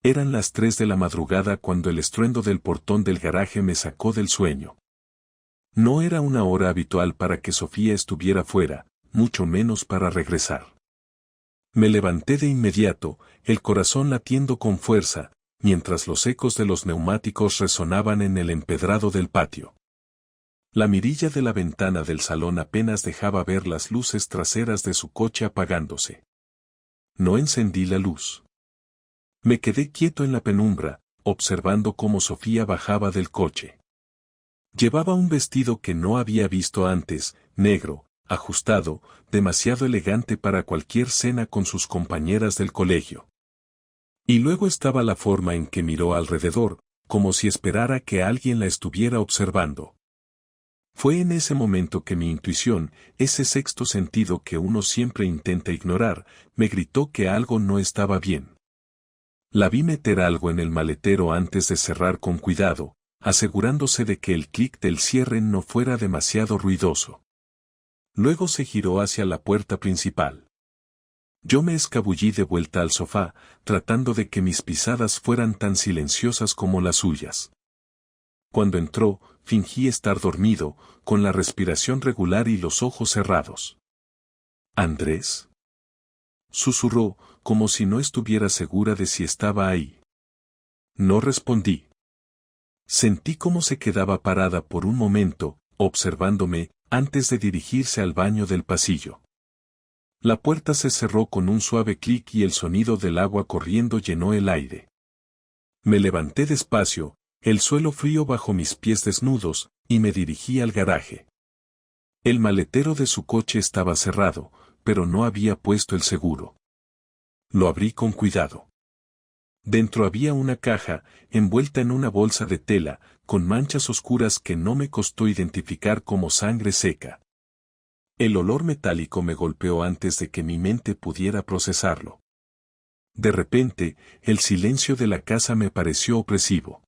Eran las 3 de la madrugada cuando el estruendo del portón del garaje me sacó del sueño. No era una hora habitual para que Sofía estuviera fuera, mucho menos para regresar. Me levanté de inmediato, el corazón latiendo con fuerza, mientras los ecos de los neumáticos resonaban en el empedrado del patio. La mirilla de la ventana del salón apenas dejaba ver las luces traseras de su coche apagándose. No encendí la luz. Me quedé quieto en la penumbra, observando cómo Sofía bajaba del coche. Llevaba un vestido que no había visto antes, negro, ajustado, demasiado elegante para cualquier cena con sus compañeras del colegio. Y luego estaba la forma en que miró alrededor, como si esperara que alguien la estuviera observando. Fue en ese momento que mi intuición, ese sexto sentido que uno siempre intenta ignorar, me gritó que algo no estaba bien. La vi meter algo en el maletero antes de cerrar con cuidado, asegurándose de que el clic del cierre no fuera demasiado ruidoso. Luego se giró hacia la puerta principal. Yo me escabullí de vuelta al sofá, tratando de que mis pisadas fueran tan silenciosas como las suyas. Cuando entró, fingí estar dormido, con la respiración regular y los ojos cerrados. «¿Andrés?», susurró, como si no estuviera segura de si estaba ahí. No respondí. Sentí cómo se quedaba parada por un momento, observándome, antes de dirigirse al baño del pasillo. La puerta se cerró con un suave clic y el sonido del agua corriendo llenó el aire. Me levanté despacio, el suelo frío bajo mis pies desnudos, y me dirigí al garaje. El maletero de su coche estaba cerrado, pero no había puesto el seguro. Lo abrí con cuidado. Dentro había una caja, envuelta en una bolsa de tela, con manchas oscuras que no me costó identificar como sangre seca. El olor metálico me golpeó antes de que mi mente pudiera procesarlo. De repente, el silencio de la casa me pareció opresivo.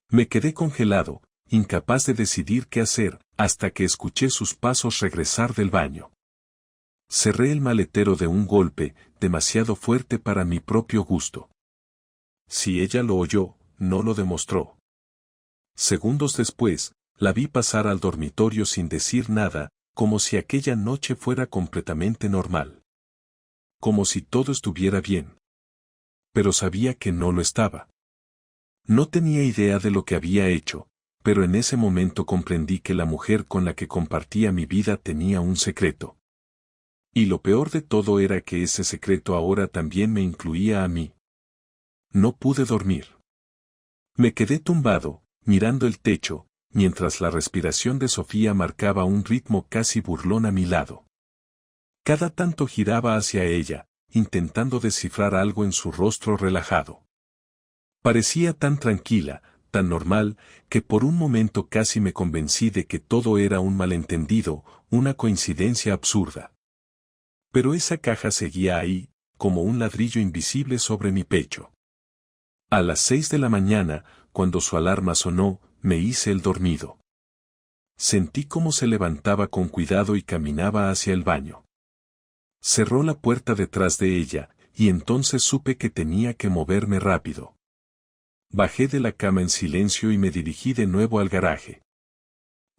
Me quedé congelado, incapaz de decidir qué hacer, hasta que escuché sus pasos regresar del baño. Cerré el maletero de un golpe, demasiado fuerte para mi propio gusto. Si ella lo oyó, no lo demostró. Segundos después, la vi pasar al dormitorio sin decir nada, como si aquella noche fuera completamente normal. Como si todo estuviera bien. Pero sabía que no lo estaba. No tenía idea de lo que había hecho, pero en ese momento comprendí que la mujer con la que compartía mi vida tenía un secreto. Y lo peor de todo era que ese secreto ahora también me incluía a mí. No pude dormir. Me quedé tumbado, mirando el techo, mientras la respiración de Sofía marcaba un ritmo casi burlón a mi lado. Cada tanto giraba hacia ella, intentando descifrar algo en su rostro relajado. Parecía tan tranquila, tan normal, que por un momento casi me convencí de que todo era un malentendido, una coincidencia absurda. Pero esa caja seguía ahí, como un ladrillo invisible sobre mi pecho. A las 6 de la mañana, cuando su alarma sonó, me hice el dormido. Sentí cómo se levantaba con cuidado y caminaba hacia el baño. Cerró la puerta detrás de ella, y entonces supe que tenía que moverme rápido. Bajé de la cama en silencio y me dirigí de nuevo al garaje.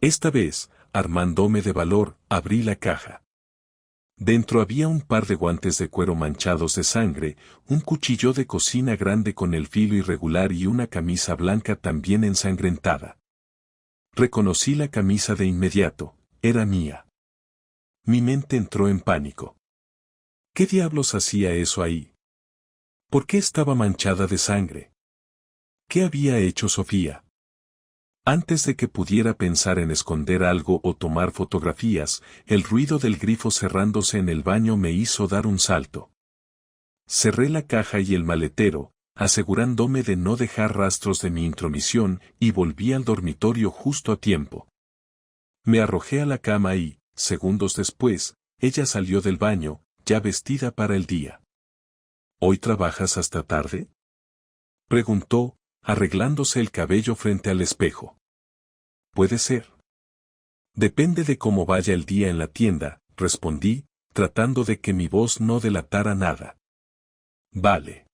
Esta vez, armándome de valor, abrí la caja. Dentro había un par de guantes de cuero manchados de sangre, un cuchillo de cocina grande con el filo irregular y una camisa blanca también ensangrentada. Reconocí la camisa de inmediato, era mía. Mi mente entró en pánico. ¿Qué diablos hacía eso ahí? ¿Por qué estaba manchada de sangre? ¿Qué había hecho Sofía? Antes de que pudiera pensar en esconder algo o tomar fotografías, el ruido del grifo cerrándose en el baño me hizo dar un salto. Cerré la caja y el maletero, asegurándome de no dejar rastros de mi intromisión, y volví al dormitorio justo a tiempo. Me arrojé a la cama y, segundos después, ella salió del baño, ya vestida para el día. ¿Hoy trabajas hasta tarde?, preguntó, arreglándose el cabello frente al espejo. Puede ser. Depende de cómo vaya el día en la tienda, respondí, tratando de que mi voz no delatara nada. Vale.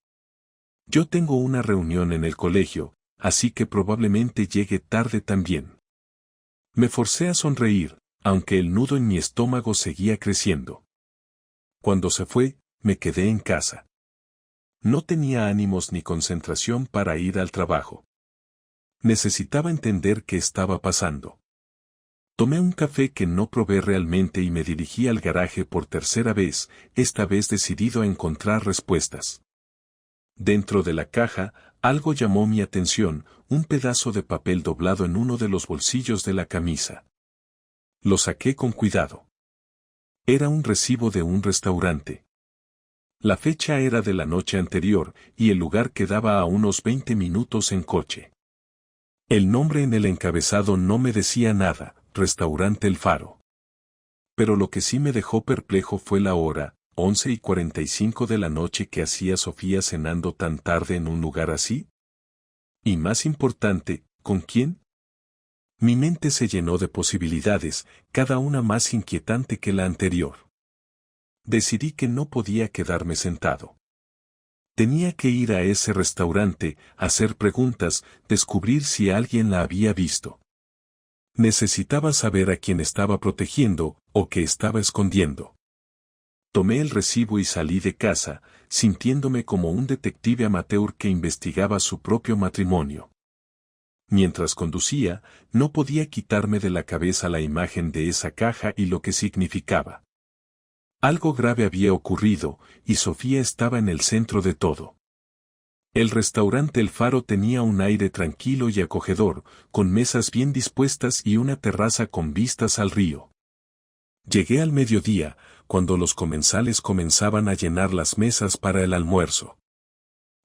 Yo tengo una reunión en el colegio, así que probablemente llegue tarde también. Me forcé a sonreír, aunque el nudo en mi estómago seguía creciendo. Cuando se fue, me quedé en casa. No tenía ánimos ni concentración para ir al trabajo. Necesitaba entender qué estaba pasando. Tomé un café que no probé realmente y me dirigí al garaje por tercera vez, esta vez decidido a encontrar respuestas. Dentro de la caja, algo llamó mi atención, un pedazo de papel doblado en uno de los bolsillos de la camisa. Lo saqué con cuidado. Era un recibo de un restaurante. La fecha era de la noche anterior, y el lugar quedaba a unos 20 minutos en coche. El nombre en el encabezado no me decía nada, Restaurante El Faro. Pero lo que sí me dejó perplejo fue la hora, 11:45 de la noche que hacía Sofía cenando tan tarde en un lugar así. Y más importante, ¿con quién? Mi mente se llenó de posibilidades, cada una más inquietante que la anterior. Decidí que no podía quedarme sentado. Tenía que ir a ese restaurante, hacer preguntas, descubrir si alguien la había visto. Necesitaba saber a quién estaba protegiendo, o qué estaba escondiendo. Tomé el recibo y salí de casa, sintiéndome como un detective amateur que investigaba su propio matrimonio. Mientras conducía, no podía quitarme de la cabeza la imagen de esa caja y lo que significaba. Algo grave había ocurrido, y Sofía estaba en el centro de todo. El restaurante El Faro tenía un aire tranquilo y acogedor, con mesas bien dispuestas y una terraza con vistas al río. Llegué al mediodía, cuando los comensales comenzaban a llenar las mesas para el almuerzo.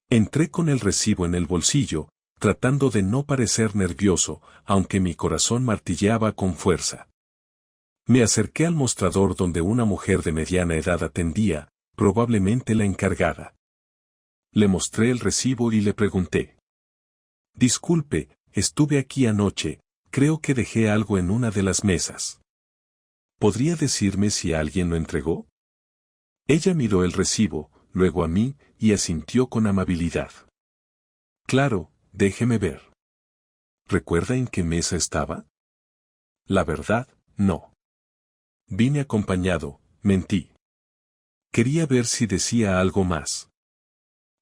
Entré con el recibo en el bolsillo, tratando de no parecer nervioso, aunque mi corazón martilleaba con fuerza. Me acerqué al mostrador donde una mujer de mediana edad atendía, probablemente la encargada. Le mostré el recibo y le pregunté. Disculpe, estuve aquí anoche, creo que dejé algo en una de las mesas. ¿Podría decirme si alguien lo entregó? Ella miró el recibo, luego a mí, y asintió con amabilidad. Claro, déjeme ver. ¿Recuerda en qué mesa estaba? La verdad, no. Vine acompañado, mentí. Quería ver si decía algo más.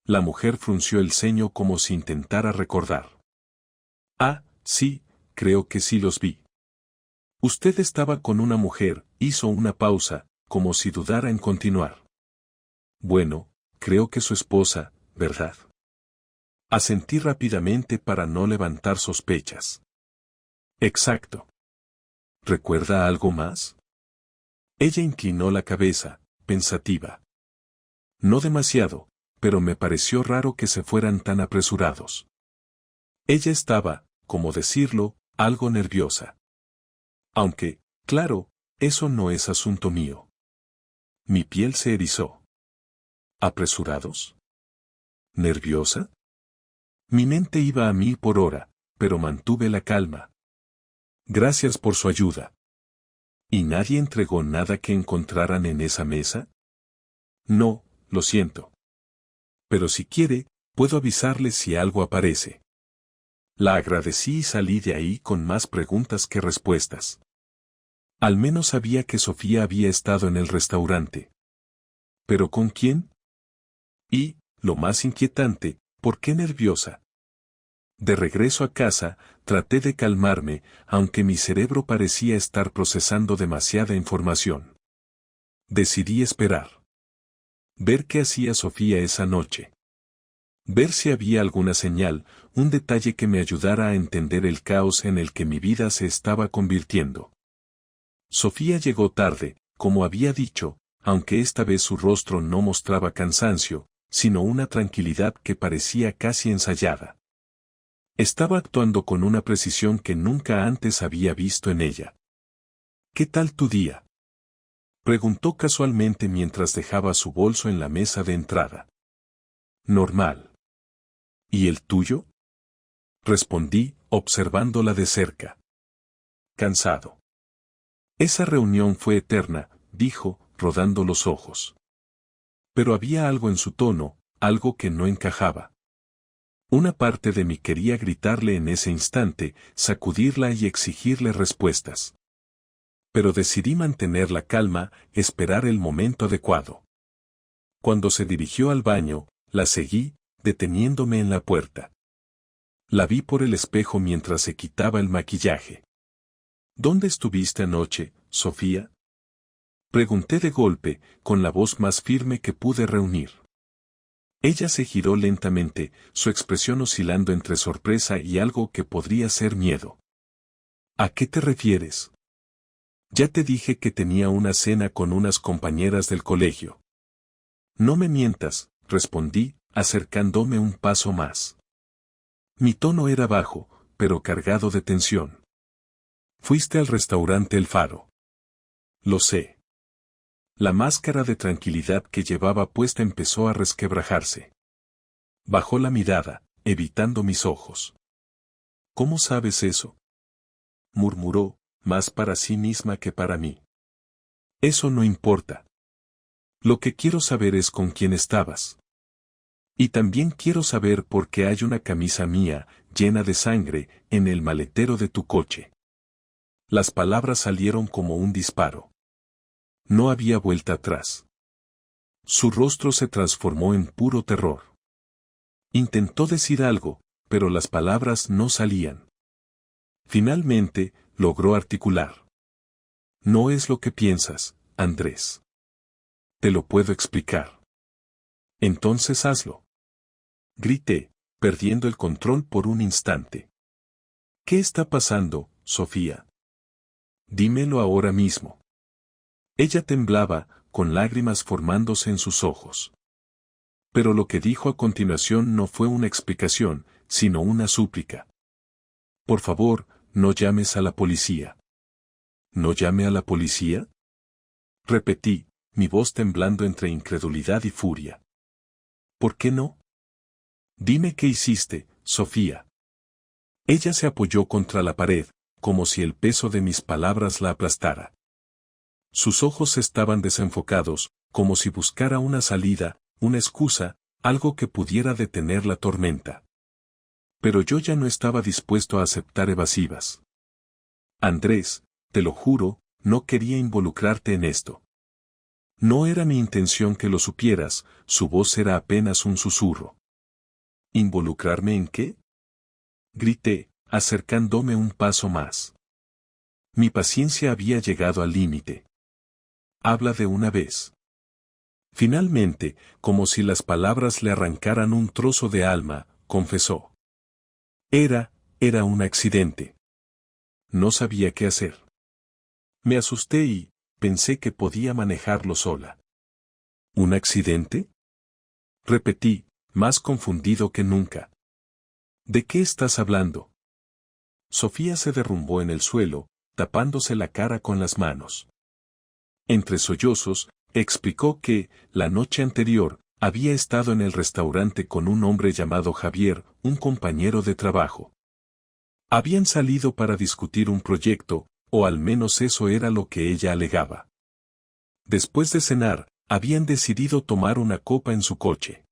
La mujer frunció el ceño como si intentara recordar. Ah, sí, creo que sí los vi. Usted estaba con una mujer, hizo una pausa, como si dudara en continuar. Bueno, creo que su esposa, ¿verdad? Asentí rápidamente para no levantar sospechas. Exacto. ¿Recuerda algo más? Ella inclinó la cabeza, pensativa. No demasiado, pero me pareció raro que se fueran tan apresurados. Ella estaba, como decirlo, algo nerviosa. Aunque, claro, eso no es asunto mío. Mi piel se erizó. ¿Apresurados? ¿Nerviosa? Mi mente iba a 1000 por hora, pero mantuve la calma. Gracias por su ayuda. ¿Y nadie entregó nada que encontraran en esa mesa? No, lo siento. Pero si quiere, puedo avisarle si algo aparece. La agradecí y salí de ahí con más preguntas que respuestas. Al menos sabía que Sofía había estado en el restaurante. ¿Pero con quién? Y, lo más inquietante, ¿por qué nerviosa? De regreso a casa, traté de calmarme, aunque mi cerebro parecía estar procesando demasiada información. Decidí esperar. Ver qué hacía Sofía esa noche. Ver si había alguna señal, un detalle que me ayudara a entender el caos en el que mi vida se estaba convirtiendo. Sofía llegó tarde, como había dicho, aunque esta vez su rostro no mostraba cansancio, sino una tranquilidad que parecía casi ensayada. Estaba actuando con una precisión que nunca antes había visto en ella. ¿Qué tal tu día?, preguntó casualmente mientras dejaba su bolso en la mesa de entrada. Normal. ¿Y el tuyo?, respondí, observándola de cerca. Cansado. Esa reunión fue eterna, dijo, rodando los ojos. Pero había algo en su tono, algo que no encajaba. Una parte de mí quería gritarle en ese instante, sacudirla y exigirle respuestas. Pero decidí mantener la calma, esperar el momento adecuado. Cuando se dirigió al baño, la seguí, deteniéndome en la puerta. La vi por el espejo mientras se quitaba el maquillaje. ¿Dónde estuviste anoche, Sofía? Pregunté de golpe, con la voz más firme que pude reunir. Ella se giró lentamente, su expresión oscilando entre sorpresa y algo que podría ser miedo. ¿A qué te refieres? Ya te dije que tenía una cena con unas compañeras del colegio. No me mientas, respondí, acercándome un paso más. Mi tono era bajo, pero cargado de tensión. Fuiste al restaurante El Faro. Lo sé. La máscara de tranquilidad que llevaba puesta empezó a resquebrajarse. Bajó la mirada, evitando mis ojos. ¿Cómo sabes eso? Murmuró, más para sí misma que para mí. Eso no importa. Lo que quiero saber es con quién estabas. Y también quiero saber por qué hay una camisa mía, llena de sangre, en el maletero de tu coche. Las palabras salieron como un disparo. No había vuelta atrás. Su rostro se transformó en puro terror. Intentó decir algo, pero las palabras no salían. Finalmente, logró articular. No es lo que piensas, Andrés. Te lo puedo explicar. Entonces hazlo. Grité, perdiendo el control por un instante. ¿Qué está pasando, Sofía? Dímelo ahora mismo. Ella temblaba, con lágrimas formándose en sus ojos. Pero lo que dijo a continuación no fue una explicación, sino una súplica. Por favor, no llames a la policía. ¿No llame a la policía? Repetí, mi voz temblando entre incredulidad y furia. ¿Por qué no? Dime qué hiciste, Sofía. Ella se apoyó contra la pared, como si el peso de mis palabras la aplastara. Sus ojos estaban desenfocados, como si buscara una salida, una excusa, algo que pudiera detener la tormenta. Pero yo ya no estaba dispuesto a aceptar evasivas. Andrés, te lo juro, no quería involucrarte en esto. No era mi intención que lo supieras, su voz era apenas un susurro. ¿Involucrarme en qué? Grité, acercándome un paso más. Mi paciencia había llegado al límite. Habla de una vez. Finalmente, como si las palabras le arrancaran un trozo de alma, confesó. Era un accidente. No sabía qué hacer. Me asusté y pensé que podía manejarlo sola. ¿Un accidente? Repetí, más confundido que nunca. ¿De qué estás hablando? Sofía se derrumbó en el suelo, tapándose la cara con las manos. Entre sollozos, explicó que, la noche anterior, había estado en el restaurante con un hombre llamado Javier, un compañero de trabajo. Habían salido para discutir un proyecto, o al menos eso era lo que ella alegaba. Después de cenar, habían decidido tomar una copa en su coche.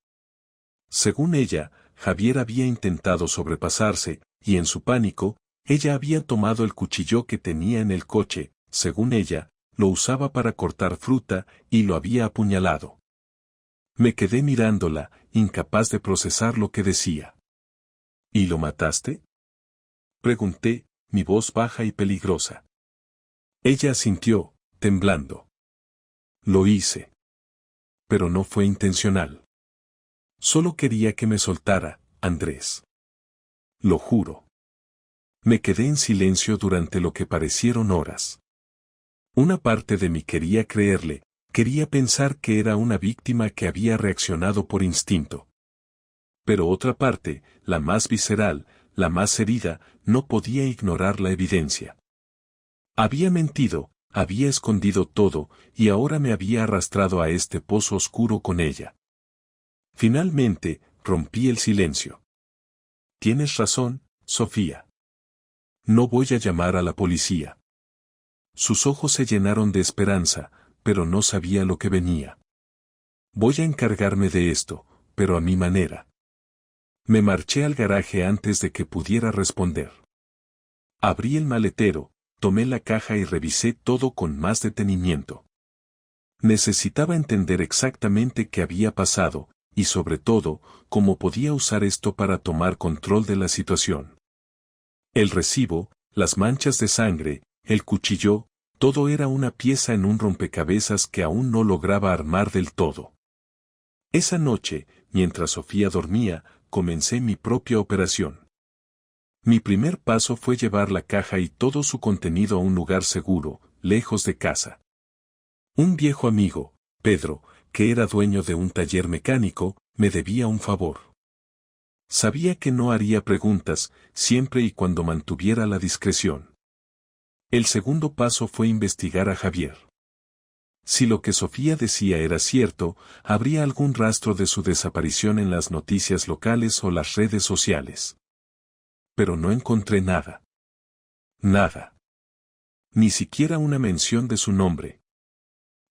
Según ella, Javier había intentado sobrepasarse, y en su pánico, ella había tomado el cuchillo que tenía en el coche, según ella, lo usaba para cortar fruta, y lo había apuñalado. Me quedé mirándola, incapaz de procesar lo que decía. ¿Y lo mataste? Pregunté, mi voz baja y peligrosa. Ella asintió, temblando. Lo hice. Pero no fue intencional. Solo quería que me soltara, Andrés. Lo juro. Me quedé en silencio durante lo que parecieron horas. Una parte de mí quería creerle, quería pensar que era una víctima que había reaccionado por instinto. Pero otra parte, la más visceral, la más herida, no podía ignorar la evidencia. Había mentido, había escondido todo, y ahora me había arrastrado a este pozo oscuro con ella. Finalmente, rompí el silencio. Tienes razón, Sofía. No voy a llamar a la policía. Sus ojos se llenaron de esperanza, pero no sabía lo que venía. Voy a encargarme de esto, pero a mi manera. Me marché al garaje antes de que pudiera responder. Abrí el maletero, tomé la caja y revisé todo con más detenimiento. Necesitaba entender exactamente qué había pasado, y sobre todo, cómo podía usar esto para tomar control de la situación. El recibo, las manchas de sangre, el cuchillo, todo era una pieza en un rompecabezas que aún no lograba armar del todo. Esa noche, mientras Sofía dormía, comencé mi propia operación. Mi primer paso fue llevar la caja y todo su contenido a un lugar seguro, lejos de casa. Un viejo amigo, Pedro, que era dueño de un taller mecánico, me debía un favor. Sabía que no haría preguntas, siempre y cuando mantuviera la discreción. El segundo paso fue investigar a Javier. Si lo que Sofía decía era cierto, habría algún rastro de su desaparición en las noticias locales o las redes sociales. Pero no encontré nada. Nada. Ni siquiera una mención de su nombre.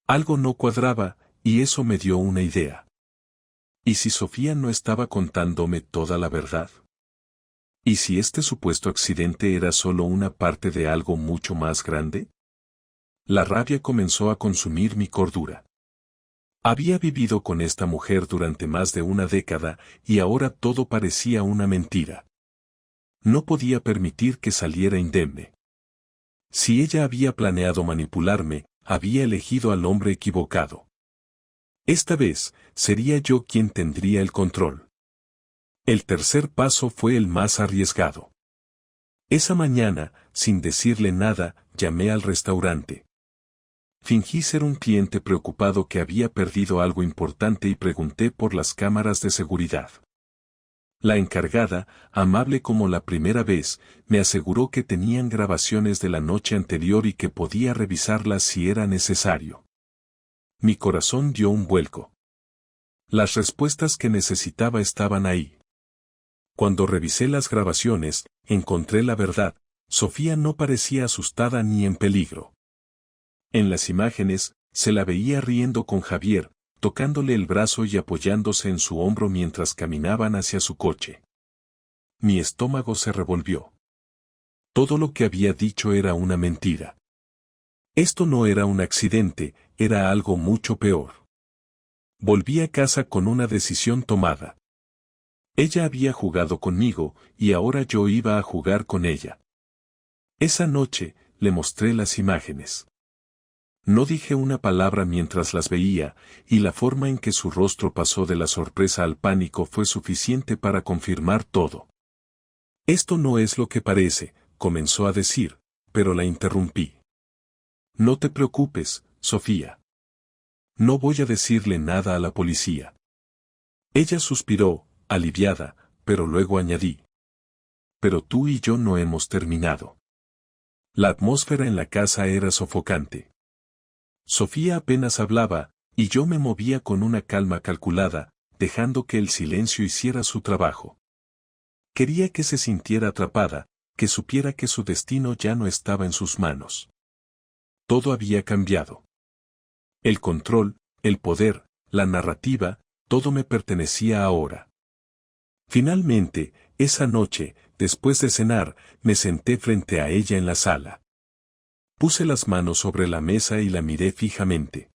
Algo no cuadraba, y eso me dio una idea. ¿Y si Sofía no estaba contándome toda la verdad? ¿Y si este supuesto accidente era solo una parte de algo mucho más grande? La rabia comenzó a consumir mi cordura. Había vivido con esta mujer durante más de una década y ahora todo parecía una mentira. No podía permitir que saliera indemne. Si ella había planeado manipularme, había elegido al hombre equivocado. Esta vez, sería yo quien tendría el control. El tercer paso fue el más arriesgado. Esa mañana, sin decirle nada, llamé al restaurante. Fingí ser un cliente preocupado que había perdido algo importante y pregunté por las cámaras de seguridad. La encargada, amable como la primera vez, me aseguró que tenían grabaciones de la noche anterior y que podía revisarlas si era necesario. Mi corazón dio un vuelco. Las respuestas que necesitaba estaban ahí. Cuando revisé las grabaciones, encontré la verdad. Sofía no parecía asustada ni en peligro. En las imágenes, se la veía riendo con Javier, tocándole el brazo y apoyándose en su hombro mientras caminaban hacia su coche. Mi estómago se revolvió. Todo lo que había dicho era una mentira. Esto no era un accidente, era algo mucho peor. Volví a casa con una decisión tomada. Ella había jugado conmigo, y ahora yo iba a jugar con ella. Esa noche, le mostré las imágenes. No dije una palabra mientras las veía, y la forma en que su rostro pasó de la sorpresa al pánico fue suficiente para confirmar todo. Esto no es lo que parece, comenzó a decir, pero la interrumpí. No te preocupes, Sofía. No voy a decirle nada a la policía. Ella suspiró, aliviada, pero luego añadí. Pero tú y yo no hemos terminado. La atmósfera en la casa era sofocante. Sofía apenas hablaba, y yo me movía con una calma calculada, dejando que el silencio hiciera su trabajo. Quería que se sintiera atrapada, que supiera que su destino ya no estaba en sus manos. Todo había cambiado. El control, el poder, la narrativa, todo me pertenecía ahora. Finalmente, esa noche, después de cenar, me senté frente a ella en la sala. Puse las manos sobre la mesa y la miré fijamente.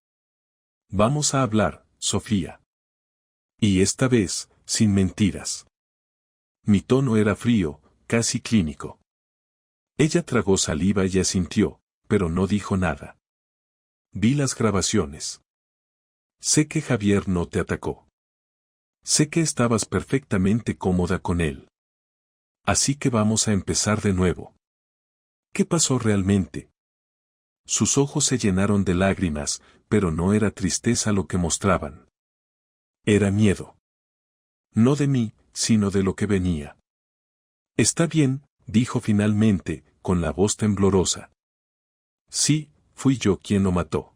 Vamos a hablar, Sofía. Y esta vez, sin mentiras. Mi tono era frío, casi clínico. Ella tragó saliva y asintió, pero no dijo nada. Vi las grabaciones. Sé que Javier no te atacó. Sé que estabas perfectamente cómoda con él. Así que vamos a empezar de nuevo. ¿Qué pasó realmente? Sus ojos se llenaron de lágrimas, pero no era tristeza lo que mostraban. Era miedo. No de mí, sino de lo que venía. Está bien, dijo finalmente, con la voz temblorosa. Sí, fui yo quien lo mató.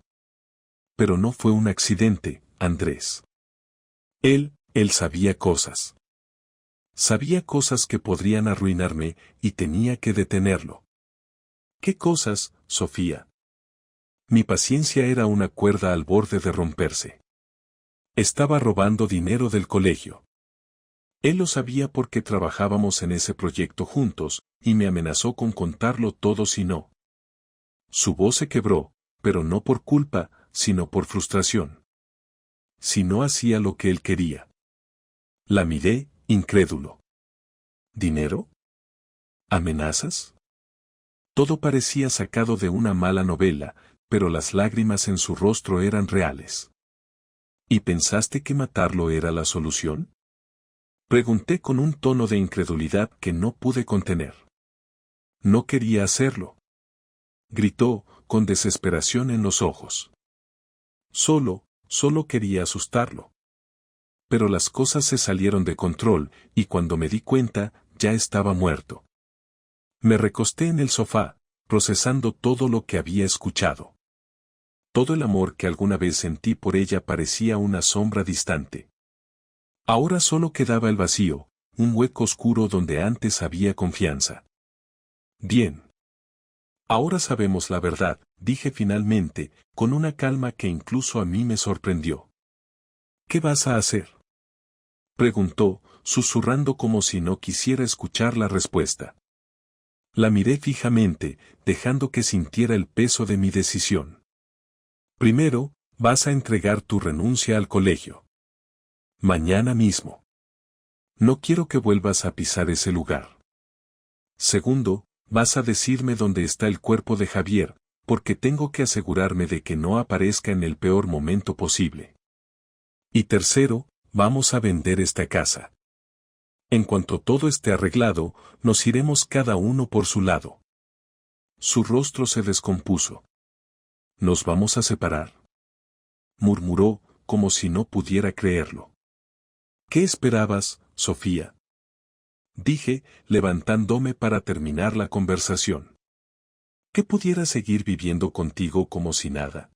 Pero no fue un accidente, Andrés. Él sabía cosas. Sabía cosas que podrían arruinarme, y tenía que detenerlo. ¿Qué cosas, Sofía? Mi paciencia era una cuerda al borde de romperse. Estaba robando dinero del colegio. Él lo sabía porque trabajábamos en ese proyecto juntos, y me amenazó con contarlo todo si no. Su voz se quebró, pero no por culpa, sino por frustración. Si no hacía lo que él quería. La miré, incrédulo. ¿Dinero? ¿Amenazas? Todo parecía sacado de una mala novela, pero las lágrimas en su rostro eran reales. ¿Y pensaste que matarlo era la solución? Pregunté con un tono de incredulidad que no pude contener. No quería hacerlo. Gritó, con desesperación en los ojos. Solo quería asustarlo. Pero las cosas se salieron de control, y cuando me di cuenta, ya estaba muerto. Me recosté en el sofá, procesando todo lo que había escuchado. Todo el amor que alguna vez sentí por ella parecía una sombra distante. Ahora solo quedaba el vacío, un hueco oscuro donde antes había confianza. Bien. Ahora sabemos la verdad, dije finalmente, con una calma que incluso a mí me sorprendió. ¿Qué vas a hacer?, preguntó, susurrando como si no quisiera escuchar la respuesta. La miré fijamente, dejando que sintiera el peso de mi decisión. Primero, vas a entregar tu renuncia al colegio. Mañana mismo. No quiero que vuelvas a pisar ese lugar. Segundo, vas a decirme dónde está el cuerpo de Javier, porque tengo que asegurarme de que no aparezca en el peor momento posible. Y tercero, vamos a vender esta casa. En cuanto todo esté arreglado, nos iremos cada uno por su lado. Su rostro se descompuso. ¿Nos vamos a separar?, murmuró, como si no pudiera creerlo. ¿Qué esperabas, Sofía?, dije, levantándome para terminar la conversación. ¿Que pudiera seguir viviendo contigo como si nada?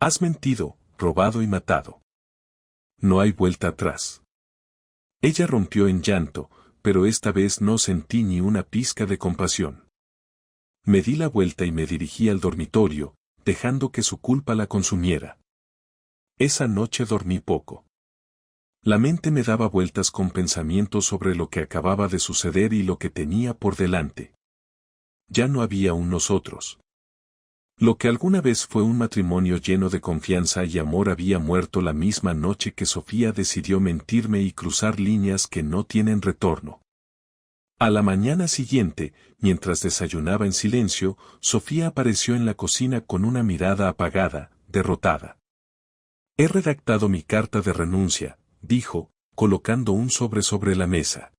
Has mentido, robado y matado. No hay vuelta atrás. Ella rompió en llanto, pero esta vez no sentí ni una pizca de compasión. Me di la vuelta y me dirigí al dormitorio, dejando que su culpa la consumiera. Esa noche dormí poco. La mente me daba vueltas con pensamientos sobre lo que acababa de suceder y lo que tenía por delante. Ya no había un nosotros. Lo que alguna vez fue un matrimonio lleno de confianza y amor había muerto la misma noche que Sofía decidió mentirme y cruzar líneas que no tienen retorno. A la mañana siguiente, mientras desayunaba en silencio, Sofía apareció en la cocina con una mirada apagada, derrotada. He redactado mi carta de renuncia, dijo, colocando un sobre la mesa.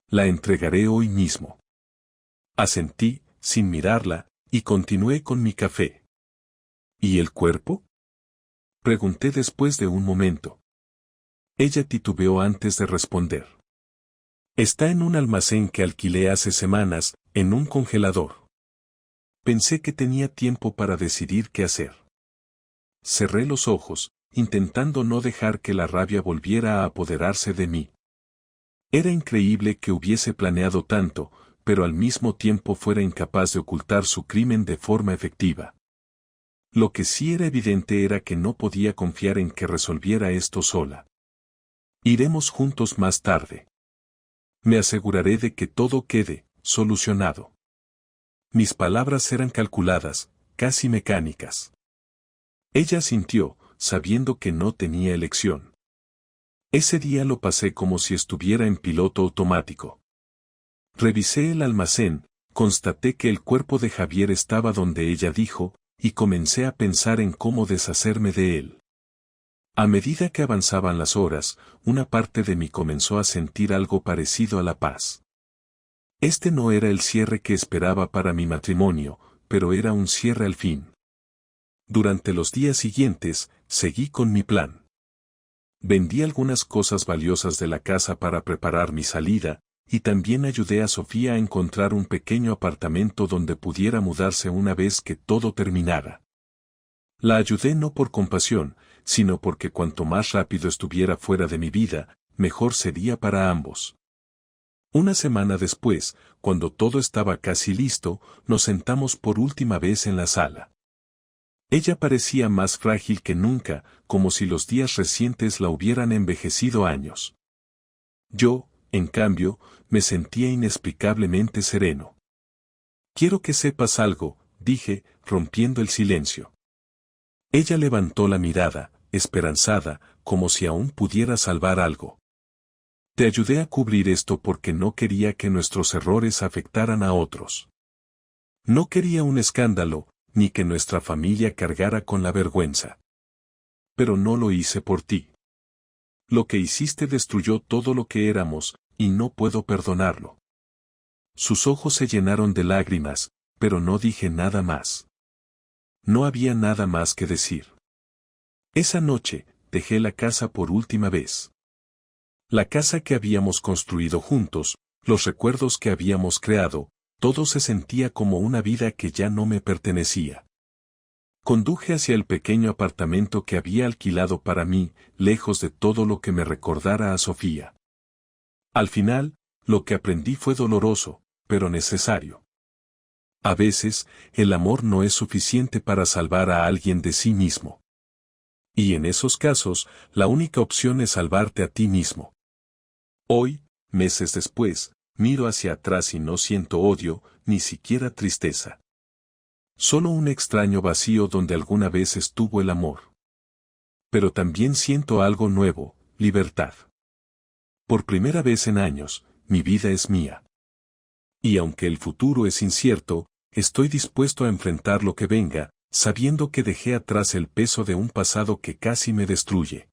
La entregaré hoy mismo. Asentí, sin mirarla, y continué con mi café. ¿Y el cuerpo?, pregunté después de un momento. Ella titubeó antes de responder. Está en un almacén que alquilé hace semanas, en un congelador. Pensé que tenía tiempo para decidir qué hacer. Cerré los ojos, intentando no dejar que la rabia volviera a apoderarse de mí. Era increíble que hubiese planeado tanto, pero al mismo tiempo fuera incapaz de ocultar su crimen de forma efectiva. Lo que sí era evidente era que no podía confiar en que resolviera esto sola. Iremos juntos más tarde. Me aseguraré de que todo quede solucionado. Mis palabras eran calculadas, casi mecánicas. Ella asintió, sabiendo que no tenía elección. Ese día lo pasé como si estuviera en piloto automático. Revisé el almacén, constaté que el cuerpo de Javier estaba donde ella dijo, y comencé a pensar en cómo deshacerme de él. A medida que avanzaban las horas, una parte de mí comenzó a sentir algo parecido a la paz. Este no era el cierre que esperaba para mi matrimonio, pero era un cierre al fin. Durante los días siguientes, seguí con mi plan. Vendí algunas cosas valiosas de la casa para preparar mi salida, y también ayudé a Sofía a encontrar un pequeño apartamento donde pudiera mudarse una vez que todo terminara. La ayudé no por compasión, sino porque cuanto más rápido estuviera fuera de mi vida, mejor sería para ambos. Una semana después, cuando todo estaba casi listo, nos sentamos por última vez en la sala. Ella parecía más frágil que nunca, como si los días recientes la hubieran envejecido años. Yo, en cambio, me sentía inexplicablemente sereno. Quiero que sepas algo, dije, rompiendo el silencio. Ella levantó la mirada, esperanzada, como si aún pudiera salvar algo. Te ayudé a cubrir esto porque no quería que nuestros errores afectaran a otros. No quería un escándalo, ni que nuestra familia cargara con la vergüenza. Pero no lo hice por ti. Lo que hiciste destruyó todo lo que éramos, y no puedo perdonarlo. Sus ojos se llenaron de lágrimas, pero no dije nada más. No había nada más que decir. Esa noche, dejé la casa por última vez. La casa que habíamos construido juntos, los recuerdos que habíamos creado, todo se sentía como una vida que ya no me pertenecía. Conduje hacia el pequeño apartamento que había alquilado para mí, lejos de todo lo que me recordara a Sofía. Al final, lo que aprendí fue doloroso, pero necesario. A veces, el amor no es suficiente para salvar a alguien de sí mismo. Y en esos casos, la única opción es salvarte a ti mismo. Hoy, meses después, miro hacia atrás y no siento odio, ni siquiera tristeza. Solo un extraño vacío donde alguna vez estuvo el amor. Pero también siento algo nuevo, libertad. Por primera vez en años, mi vida es mía. Y aunque el futuro es incierto, estoy dispuesto a enfrentar lo que venga, sabiendo que dejé atrás el peso de un pasado que casi me destruye.